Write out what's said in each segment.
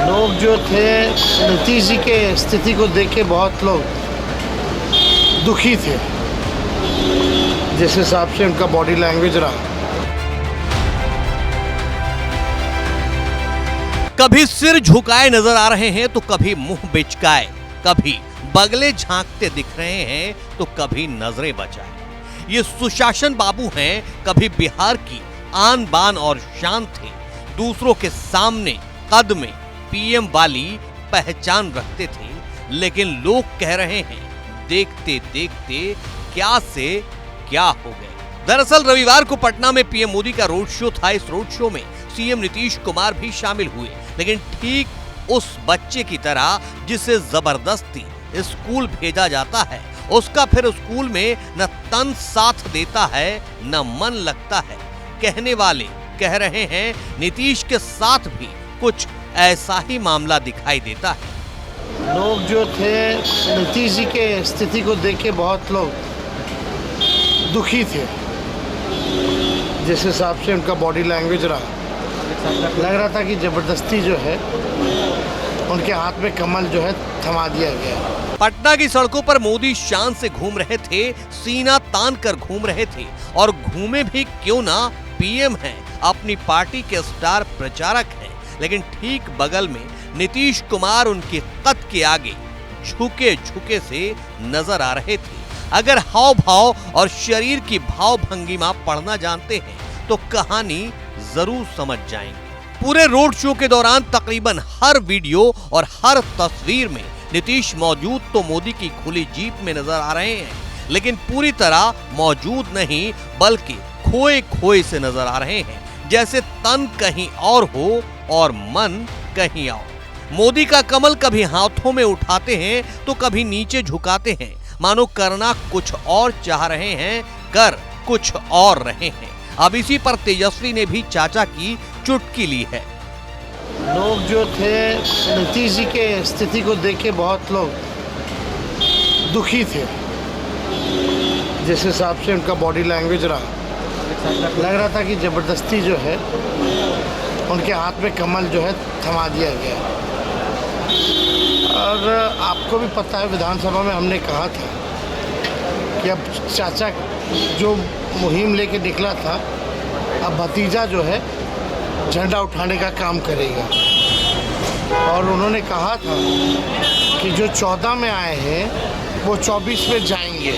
लोग जो थे नीतीश जी के स्थिति को देख के बहुत लोग दुखी थे, जिस हिसाब से उनका बॉडी लैंग्वेज रहा। कभी सिर झुकाए नजर आ रहे हैं तो कभी मुंह बिचकाए, कभी बगले झांकते दिख रहे हैं तो कभी नजरें बचाए। ये सुशासन बाबू हैं, कभी बिहार की आन बान और शान थे, दूसरों के सामने कद में पीएम वाली पहचान रखते थे। लेकिन लोग कह रहे हैं देखते देखते क्या से क्या हो गए। दरअसल रविवार को पटना में पीएम मोदी का रोड शो था। इस रोड शो में सीएम नीतीश कुमार भी शामिल हुए, लेकिन ठीक उस बच्चे की तरह जिसे जबरदस्ती स्कूल भेजा जाता है, उसका फिर स्कूल में न तन साथ देता है न मन लगता है। कहने वाले कह रहे हैं नीतीश के साथ भी कुछ ऐसा ही मामला दिखाई देता है। लोग जो थे नीतीश जी के स्थिति को देख के बहुत लोग दुखी थे, जिस हिसाब से उनका बॉडी लैंग्वेज रहा। लग रहा था कि जबरदस्ती जो है उनके हाथ में कमल जो है थमा दिया गया। पटना की सड़कों पर मोदी शान से घूम रहे थे, सीना तान कर घूम रहे थे, और घूमे भी क्यों ना, पीएम हैं, अपनी पार्टी के स्टार प्रचारक हैं। लेकिन ठीक बगल में नीतीश कुमार उनके कद के आगे झुके झुके से नजर आ रहे थे। अगर हाव भाव और शरीर की भाव भंगिमा पढ़ना जानते हैं तो कहानी जरूर समझ जाएंगे। पूरे रोड शो के दौरान तकरीबन हर वीडियो और हर तस्वीर में नीतीश मौजूद तो मोदी की खुली जीप में नजर आ रहे हैं, लेकिन पूरी तरह मौजूद नहीं बल्कि खोए खोए से नजर आ रहे हैं, जैसे तन कहीं और हो और मन कहीं और। मोदी का कमल कभी हाथों में उठाते हैं तो कभी नीचे झुकाते हैं, मानो करना कुछ और चाह रहे हैं, कर कुछ और रहे हैं। अब इसी पर तेजस्वी ने भी चाचा की चुटकी ली है। लोग जो थे नीतीश जी के स्थिति को देख के बहुत लोग दुखी थे, जिस हिसाब से उनका बॉडी लैंग्वेज रहा। लग रहा था कि जबरदस्ती जो है उनके हाथ में कमल जो है थमा दिया गया। और आपको भी पता है, विधानसभा में हमने कहा था कि अब चाचा जो मुहिम लेके निकला था, अब भतीजा जो है झंडा उठाने का काम करेगा। और उन्होंने कहा था कि जो 14 में आए हैं वो 24 में जाएंगे,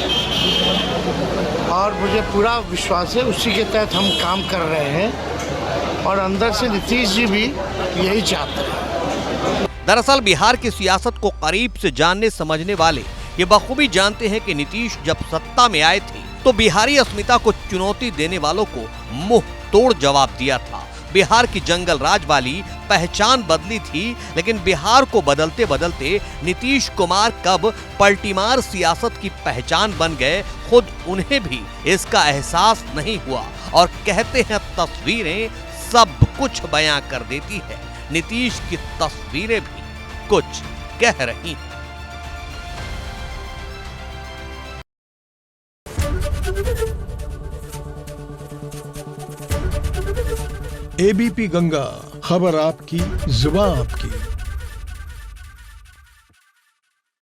और मुझे पूरा विश्वास है उसी के तहत हम काम कर रहे हैं, और अंदर से नीतीश जी भी यही चाहते हैं। दरअसल बिहार की सियासत को करीब से जानने समझने वाले ये बखूबी जानते हैं कि नीतीश जब सत्ता में आए थे तो बिहारी अस्मिता को चुनौती देने वालों को मुंह तोड़ जवाब दिया था। बिहार की जंगल राज वाली पहचान बदली थी, लेकिन बिहार को बदलते बदलते नीतीश कुमार कब पलटीमार सियासत की पहचान बन गए, खुद उन्हें भी इसका एहसास नहीं हुआ। और कहते हैं तस्वीरें सब कुछ बयां कर देती है। नीतीश की तस्वीरें भी कुछ कह रही हैं। एबीपी गंगा, खबर आपकी, जुबान आपकी।